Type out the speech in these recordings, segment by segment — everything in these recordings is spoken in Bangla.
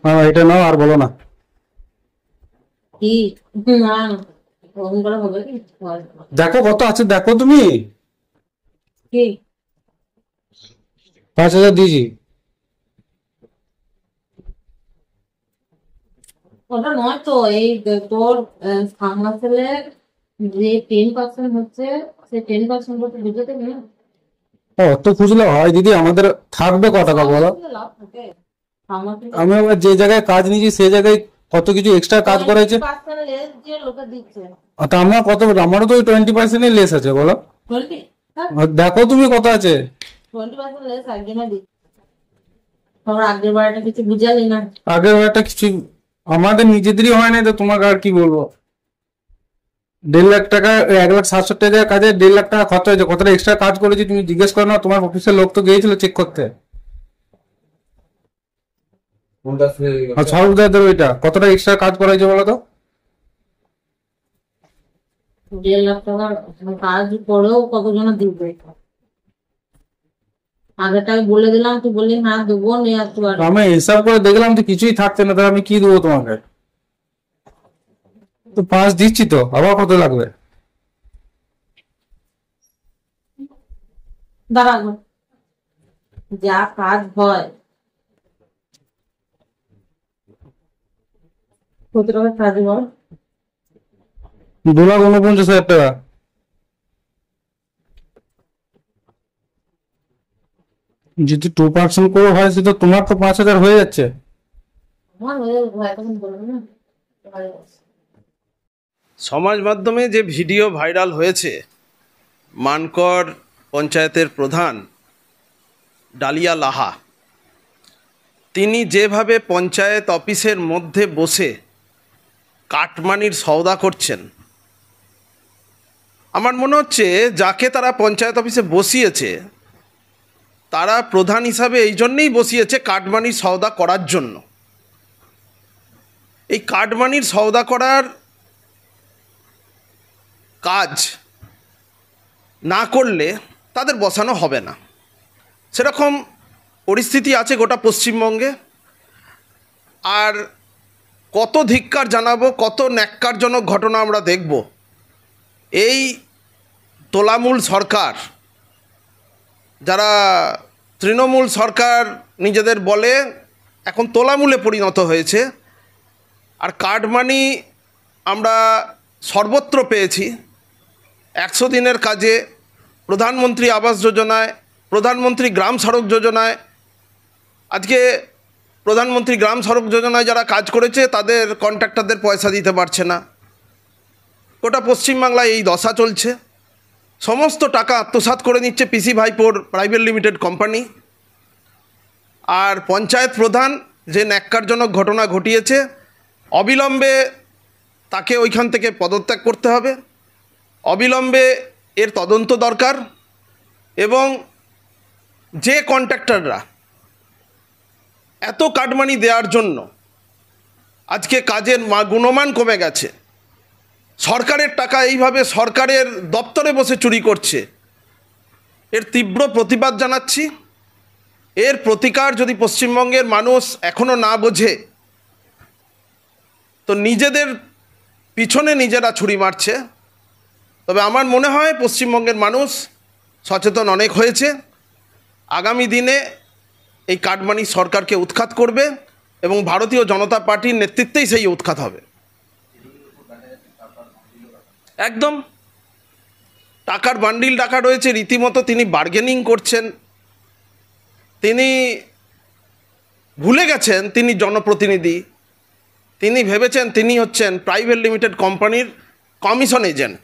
হ্যাঁ এটা নাও, আর বলো না। কি না ওরকম করে হবে কি? দেখো কত আছে, দেখো তুমি। কি 5,000 দিয়েছি। ওটা নয় তো, এই তোর সামনা সেলের যে 10% হচ্ছে, সেই 10% করতে বুঝতে না। ও তো খুঁজলে হয় দিদি, আমাদের থাকবে ক টাকা বলো। লাভ থাকে সামনা থেকে। আমি আবার যে জায়গায় কাজ নিয়েছি সেই জায়গায় কত কিছু এক্সট্রা কাজ করেছে। 20% লেস দিয়ে লোকে দিচ্ছে। তা আমার কত, আমারও তো ওই 20% লেস আছে বলো। 20, হ্যাঁ আর দেখো তুমি কত আছে। 20% লেস একদিনে দিচ্ছে। তোর আগের বারটা কিছু বুঝালি না। আগের একটা কিছু আমাদের নিজেদেরই হয় না, তো তোমাকে আর কি বলবো। 1.5 লাখ টাকা, 1,60,70,000 কাজে 1.5 লাখ টাকা খরচা হয়েছে। কতটা এক্সট্রা কাজ করেছি তুমি জিজ্ঞেস করো না, তোমার অফিসের লোক তো গিয়েছিল চেক করতে। আর সরকারদের ওইটা কতটা এক্সট্রা কাজ করা হয়েছে বলো তো। 1.5 লাখ টাকার কাজ করেও কতজন দিবে? আগেরটাকে বলে দিলাম, তুই বললি হ্যাঁ দেবো, নিয়ে আসতে পারবো। আমি হিসাব করে দেখলাম তো কিছুই থাকছে না, তাহলে আমি কি দেবো তোমাকে। তো 5 দিচ্ছি তো, আবার কত লাগবে। দাঁড়াবো, যা কাজ হয়। কত টাকা কাজ বল? 2,49,000 টাকা। যদি 2% করে হয় সেটা তোমার তো 5,000 হয়ে যাচ্ছে। আমার হয়ে যাবে, এখন বলবো না। সমাজ মাধ্যমে যে ভিডিও ভাইরাল হয়েছে, মানকর পঞ্চায়েতের প্রধান ডালিয়া লাহা, তিনি যেভাবে পঞ্চায়েত অফিসের মধ্যে বসে কাটমানির সওদা করছেন, আমার মনে হচ্ছে যাকে তারা পঞ্চায়েত অফিসে বসিয়েছে তারা প্রধান হিসাবে এই জন্যেই বসিয়েছে কাটমানির সওদা করার জন্য। এই কাটমানির সওদা করার কাজ না করলে তাদের বসানো হবে না, সেরকম পরিস্থিতি আছে গোটা পশ্চিমবঙ্গে। আর কত ধিক্কার জানাবো, কত ন্যাক্কারজনক ঘটনা আমরা দেখব। এই তোলামূল সরকার, যারা তৃণমূল সরকার নিজেদের বলে, এখন তোলামূলে পরিণত হয়েছে। আর কাটমানি আমরা সর্বত্র পেয়েছি। 100 দিনের কাজে, প্রধানমন্ত্রী আবাস যোজনায়, প্রধানমন্ত্রী গ্রাম সড়ক যোজনায়। আজকে প্রধানমন্ত্রী গ্রাম সড়ক যোজনায় যারা কাজ করেছে তাদের কন্ট্রাক্টরদের পয়সা দিতে পারছে না। গোটা পশ্চিমবাংলায় এই দশা চলছে। সমস্ত টাকা আত্মসাৎ করে নিচ্ছে পিসি ভাইপোর প্রাইভেট লিমিটেড কোম্পানি। আর পঞ্চায়েত প্রধান যে ন্যাক্কারজনক ঘটনা ঘটিয়েছে, অবিলম্বে তাকে ওইখান থেকে পদত্যাগ করতে হবে, অবিলম্বে এর তদন্ত দরকার। এবং যে কন্ট্রাক্টররা এত কাটমানি দেওয়ার জন্য আজকে কাজের গুণমান কমে গেছে, সরকারের টাকা এইভাবে সরকারের দপ্তরে বসে চুরি করছে, এর তীব্র প্রতিবাদ জানাচ্ছি। এর প্রতিকার যদি পশ্চিমবঙ্গের মানুষ এখনও না বোঝে, তো নিজেদের পিছনে নিজেরা ছুরি মারছে। তবে আমার মনে হয় পশ্চিমবঙ্গের মানুষ সচেতন অনেক হয়েছে। আগামী দিনে এই কাটমানি সরকারকে উৎখাত করবে এবং ভারতীয় জনতা পার্টির নেতৃত্বেই সেই উৎখাত হবে। একদম টাকার বান্ডিল রাখা রয়েছে, রীতিমতো তিনি বার্গেনিং করছেন। তিনি ভুলে গেছেন তিনি জনপ্রতিনিধি, তিনি ভেবেছেন তিনি হচ্ছেন প্রাইভেট লিমিটেড কোম্পানির কমিশন এজেন্ট।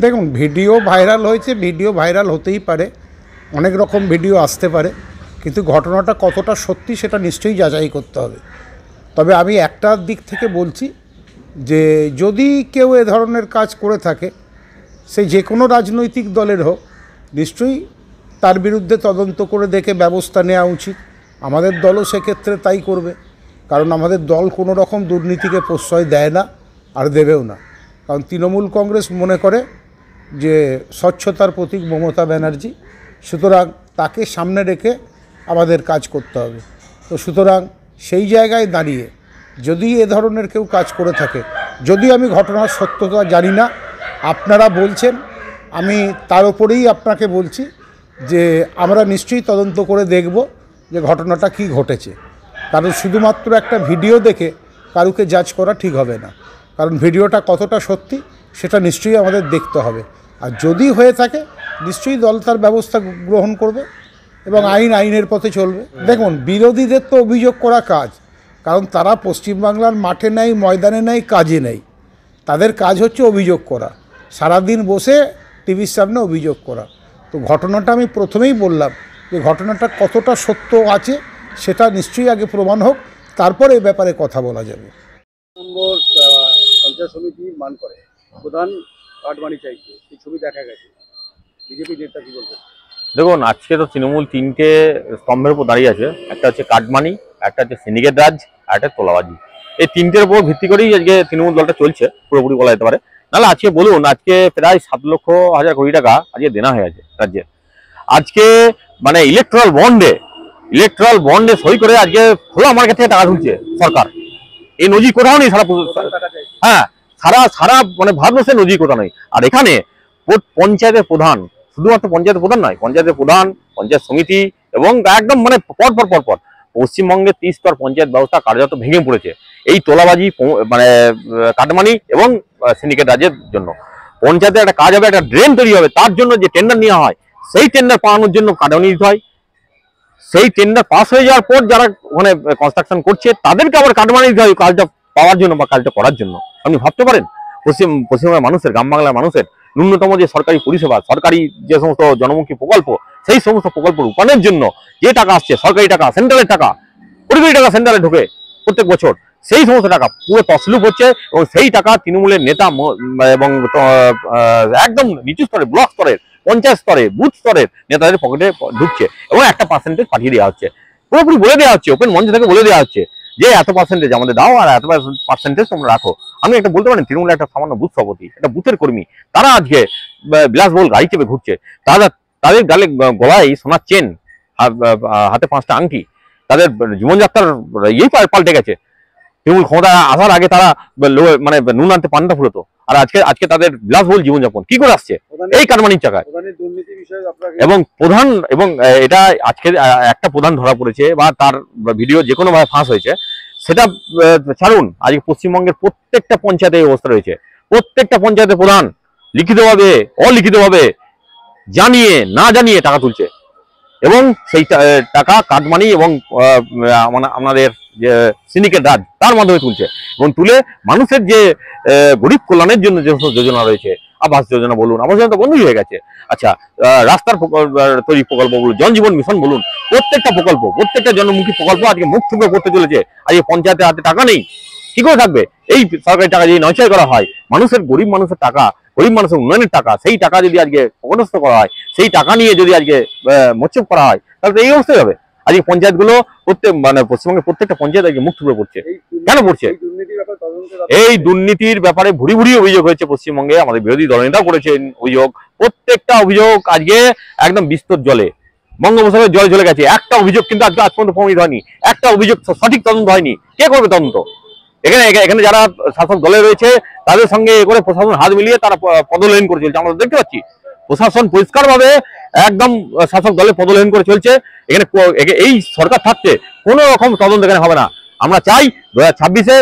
দেখুন, ভিডিও ভাইরাল হয়েছে, ভিডিও ভাইরাল হতেই পারে, অনেক রকম ভিডিও আসতে পারে, কিন্তু ঘটনাটা কতটা সত্যি সেটা নিশ্চয়ই যাচাই করতে হবে। তবে আমি একটা দিক থেকে বলছি যে যদি কেউ এ ধরনের কাজ করে থাকে, সে যে কোনো রাজনৈতিক দলের হোক, নিশ্চয়ই তার বিরুদ্ধে তদন্ত করে দেখে ব্যবস্থা নেওয়া উচিত। আমাদের দলও সেক্ষেত্রে তাই করবে, কারণ আমাদের দল কোনো রকম দুর্নীতিকে প্রশ্রয় দেয় না আর দেবেও না। কারণ তৃণমূল কংগ্রেস মনে করে যে স্বচ্ছতার প্রতীক মমতা ব্যানার্জি, সুতরাং তাকে সামনে রেখে আমাদের কাজ করতে হবে। তো সুতরাং সেই জায়গায় দাঁড়িয়ে যদি এ ধরনের কেউ কাজ করে থাকে, যদি আমি ঘটনার সত্যতা জানি না, আপনারা বলছেন, আমি তার উপরেই আপনাকে বলছি যে আমরা নিশ্চয়ই তদন্ত করে দেখব যে ঘটনাটা কি ঘটেছে। কারণ শুধুমাত্র একটা ভিডিও দেখে কারুকে জাজ করা ঠিক হবে না, কারণ ভিডিওটা কতটা সত্যি সেটা নিশ্চয়ই আমাদের দেখতে হবে। আর যদি হয়ে থাকে নিশ্চয়ই দল তার ব্যবস্থা গ্রহণ করবে এবং আইনের পথে চলবে। দেখুন, বিরোধীদের তো অভিযোগ করা কাজ, কারণ তারা পশ্চিমবাংলার মাঠে নেই, ময়দানে নেই, কাজে নেই। তাদের কাজ হচ্ছে অভিযোগ করা, সারাদিন বসে টিভির সামনে অভিযোগ করা। তো ঘটনাটা আমি প্রথমেই বললাম যে ঘটনাটা কতটা সত্য আছে সেটা নিশ্চয়ই আগে প্রমাণ হোক, তারপর এই ব্যাপারে কথা বলা যাবে। নম্বর পঞ্চায়েত সমিতি মান করে প্রধান কাটমানি চাইছে, সেই ছবি দেখা গেছে। বিজেপি নেতা কি বলবেন? দেখুন, আজকে তো তৃণমূল 3টে স্তম্ভের উপর দাঁড়িয়ে আছে। একটা হচ্ছে কাটমানি, একটা হচ্ছে সিন্ডিকেট রাজ, আর একটা তোলাবাজি। এই 3টের উপর ভিত্তি করেই আজকে তৃণমূল দলটা চলছে, পুরোপুরি বলা যেতে পারে। নাহলে আজকে বলুন, আজকে প্রায় 7,00,000 কোটি টাকা আজকে দেনা হয়ে আছে রাজ্যে। আজকে মানে ইলেকট্রাল বন্ডে সই করে আজকে খোলা মার্কেট থেকে টাকা তুলছে সরকার। এই নজির কোথাও নেই সারা হ্যাঁ সারা মানে ভারতবর্ষের নজির কোথাও নেই। আর এখানে পঞ্চায়েতের প্রধান, শুধুমাত্র পঞ্চায়েতের প্রধান নয়, পঞ্চায়েতের প্রধান, পঞ্চায়েত সমিতি এবং একদম মানে পরপর পশ্চিমবঙ্গের 30 স্তর পঞ্চায়েত ব্যবস্থা কার্যত ভেঙে পড়েছে এই তোলাবাজি, মানে কাটমানি এবং সিন্ডিকেট রাজের জন্য। পঞ্চায়েতের একটা কাজ হবে, একটা ড্রেন তৈরি হবে, তার জন্য যে টেন্ডার নেওয়া হয়, সেই টেন্ডার পাওয়ানোর জন্য কাটমানি দিতে হয়। সেই টেন্ডার পাস হয়ে যাওয়ার পর যারা ওখানে কনস্ট্রাকশন করছে তাদেরকে আবার কাটমানি দিতে হয় কাজটা পাওয়ার জন্য বা কাজটা করার জন্য। আপনি ভাবতে পারেন পশ্চিমবঙ্গের মানুষের, গ্রাম বাংলার মানুষের ন্যূনতম যে সরকারি পরিষেবা, সরকারি যে সমস্ত জনমুখী প্রকল্প, সেই সমস্ত প্রকল্প রূপায়ণের জন্য যে টাকা আসছে, সরকারি টাকা, সেন্ট্রালের টাকা, কোটি কোটি টাকা সেন্ট্রালে ঢোকে প্রত্যেক বছর, সেই সমস্ত টাকা পুরো তছলুপ হচ্ছে এবং সেই টাকা তৃণমূলের নেতা এবং একদম নিচু স্তরে, ব্লক স্তরের, পঞ্চায়েত স্তরে, বুথ স্তরের নেতাদের পকেটে ঢুকছে এবং একটা পার্সেন্টেজ পাঠিয়ে দেওয়া হচ্ছে। পুরোপুরি বলে দেওয়া হচ্ছে, ওপেন মঞ্চ থেকে বলে দেওয়া হচ্ছে যে এত পার্সেন্টেজ আমাদের দাও আর এত পার্সেন্টেজ তোমরা রাখো। আমি একটা বলতে পারেন, তৃণমূলের একটা সামান্য বুথ সভাপতি, একটা বুথের কর্মী, তারা আজকে বিলাসবহুল গাড়ি চেপে ঘুরছে, তাদের গালে গলায় সোনার চেন, হাতে 5টা আংটি, তাদের জীবনযাত্রার ইয়েই পাল্টে গেছে। তৃণমূল ক্ষমতা আসার আগে তারা মানে নুন আনতে পান্তা ফুরতো, আর আজকে তাদের বিলাসবহুল জীবনযাপন কি করে আসছে এই কাটমানির টাকায়। এবং প্রধান, এবং এটা আজকে একটা প্রধান ধরা পড়েছে বা তার ভিডিও যে কোনো ভাবে ফাঁস হয়েছে, সেটা ছাড়ুন, আজকে পশ্চিমবঙ্গের প্রত্যেকটা পঞ্চায়েতে এই অবস্থা রয়েছে। প্রত্যেকটা পঞ্চায়েতের প্রধান লিখিতভাবে, অলিখিতভাবে, জানিয়ে না জানিয়ে টাকা তুলছে এবং সেই টাকা কাটমানি এবং আমাদের যে সিন্ডিকেট রাজ তার মাধ্যমে তুলছে এবং তুলে মানুষের যে গরিব কল্যাণের জন্য যে সমস্ত যোজনা রয়েছে, আবাস যোজনা বলুন, আবাস যোজনা তো বন্ধই হয়ে গেছে, আচ্ছা রাস্তার তৈরি প্রকল্প বলুন, জনজীবন মিশন বলুন, প্রত্যেকটা প্রকল্প, প্রত্যেকটা জনমুখী প্রকল্প আজকে মুখ থুবড়ে করতে চলেছে। আজকে পঞ্চায়েতের হাতে টাকা নেই, কি করে থাকবে? এই সরকারি টাকা যদি নয়ছয় করা হয়, মানুষের, গরিব মানুষের টাকা, গরিব মানুষের উন্নয়নের টাকা, সেই টাকা যদি আজকে অপনস্থ করা হয়, সেই টাকা নিয়ে যদি আজকে মোচ্ছেপ করা হয়, তাহলে তো এই অবস্থাই হবে। আজকে পঞ্চায়েতগুলো মানে পশ্চিমবঙ্গের প্রত্যেকটা পঞ্চায়েত আজকে মুখ থুবড়ে পড়ছে। কেন পড়ছে? এই দুর্নীতির ব্যাপারে ভুরি ভুরি অভিযোগ হয়েছে পশ্চিমবঙ্গে, আমাদের বিরোধী দলনেতা করেছেন অভিযোগ। প্রত্যেকটা অভিযোগ আজকে একদম বিস্তর জলে, বঙ্গোপসাগরের জলে চলে গেছে। একটা অভিযোগ কিন্তু আজকে আজ পর্যন্ত প্রমাণিত হয়নি, একটা অভিযোগ সঠিক তদন্ত হয়নি। কে করবে তদন্ত? এখানে যারা শাসক দলে রয়েছে তাদের সঙ্গে করে প্রশাসন হাত মিলিয়ে তারা পদলেহন করে চলছে, আমরা দেখতে পাচ্ছি। প্রশাসন পরিষ্কার ভাবে একদম শাসক দলে পদলেহন করে চলছে। এখানে এই সরকার থাকতে কোনো রকম তদন্ত এখানে হবে না। আমরা চাই 2026-এ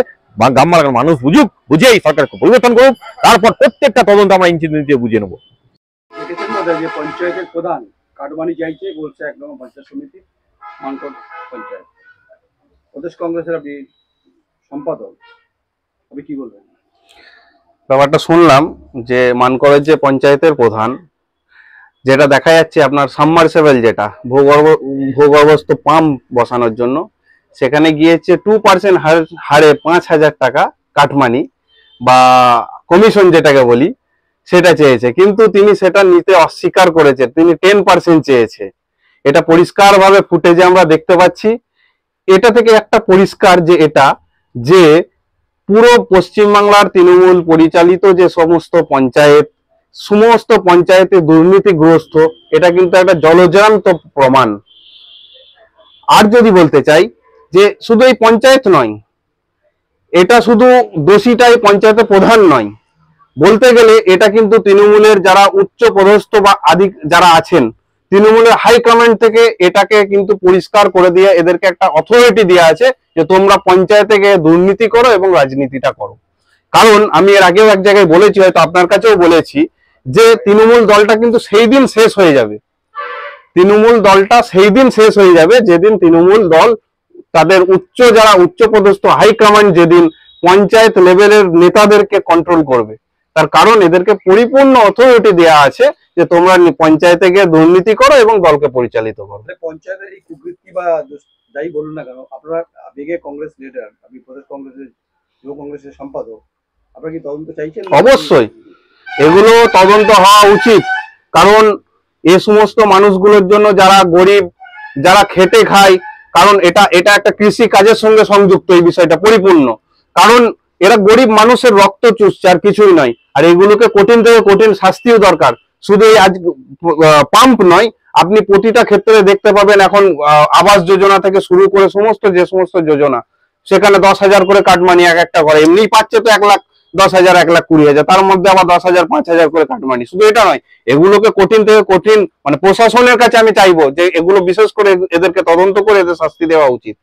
গ্রাম বাংলার মানুষ বুঝে এই সরকারকে পরিবর্তন করুক, তারপর প্রত্যেকটা তদন্ত আমরা ইঞ্চি বুঝে নেবো। পঞ্চায়েতের প্রধান কাটমানি চাইছে বলছে, একদম পঞ্চায়েত সমিতি মানকর পঞ্চায়েত, প্রদেশ কংগ্রেসের আপনি সম্পাদক, আপনি কি বলবেন? ব্যাপারটা শুনলাম যে মানকরের যে পঞ্চায়েতের প্রধান, যেটা দেখা যাচ্ছে আপনার সাবমার্সেবল, যেটা ভূগর্ভস্থ পাম্প বসানোর জন্য, সেখানে গিয়েছে 2% হারে 5,000 টাকা কাটমানি বা কমিশন যেটাকে বলি, সেটা চেয়েছে। কিন্তু তিনি সেটা নিতে অস্বীকার করেছে, তিনি 10% চেয়েছে। এটা পরিষ্কারভাবে ফুটেজে আমরা দেখতে পাচ্ছি। এটা থেকে একটা পরিষ্কার যে পুরো পশ্চিমবাংলার তৃণমূল পরিচালিত যে সমস্ত পঞ্চায়েতে দুর্নীতিগ্রস্ত, এটা কিন্তু একটা জলজান্ত প্রমাণ। আর যদি বলতে চাই যে শুধু এই পঞ্চায়েত নয়, এটা শুধু দোষীটাই পঞ্চায়েতের প্রধান নয়, বলতে গেলে এটা কিন্তু তৃণমূলের যারা উচ্চ পদস্থ বা আধিক যারা আছেন, তৃণমূলের হাইকমান্ড থেকে এটাকে কিন্তু পরিষ্কার করে দিয়ে এদেরকে একটা অথরিটি দেওয়া আছে যে তোমরা পঞ্চায়েতে গিয়ে দুর্নীতি করো এবং রাজনীতিটা করো। কারণ আমি এর আগেও এক জায়গায় বলেছি, হয়তো আপনার কাছেও বলেছি, যে তৃণমূল দলটা কিন্তু সেই দিন শেষ হয়ে যাবে, তৃণমূল দলটা সেই দিন শেষ হয়ে যাবে যেদিন তৃণমূল দল তাদের যারা উচ্চপদস্থ হাইকমান্ড যেদিন পঞ্চায়েত লেভেলের নেতাদেরকে কন্ট্রোল করবে। তার কারণ এদেরকে পরিপূর্ণ অথরিটি দেওয়া আছে যে তোমরা পঞ্চায়েতে গিয়ে দুর্নীতি করো এবং দলকে পরিচালিত করো। পঞ্চায়েতের এই কুকৃতি বা যাই বলুন না কেন, আপনারা আবেগে কংগ্রেস লিডার, আপনি প্রদেশ কংগ্রেসের যুব কংগ্রেসের সম্পাদক, আপনারা কি তদন্ত চাইছেন? অবশ্যই এগুলো তদন্ত হওয়া উচিত, কারণ এ সমস্ত মানুষগুলোর জন্য যারা গরিব, যারা খেটে খায়, কারণ এটা একটা কৃষি কাজের সঙ্গে সংযুক্ত এই বিষয়টা পরিপূর্ণ, কারণ এরা গরিব মানুষের রক্ত চুষছে আর কিছুই নয়। আর এগুলোকে কঠিন থেকে কঠিন শাস্তিও দরকার। শুধু এই আজ পাম্প নয়, আপনি প্রতিটা ক্ষেত্রে দেখতে পাবেন এখন আবাস যোজনা থেকে শুরু করে যে সমস্ত যোজনা, সেখানে 10,000 করে কাটমানি এক একটা করে, এমনি পাচ্ছে তো 1,10,000, 1,20,000, তার মধ্যে আবার 10,000, 5,000 করে কাটমানি। শুধু এটা নয়, এগুলোকে কঠিন থেকে কঠিন মানে প্রশাসনের কাছে আমি চাইবো যে এগুলো বিশেষ করে এদেরকে তদন্ত করে এদের শাস্তি দেওয়া উচিত।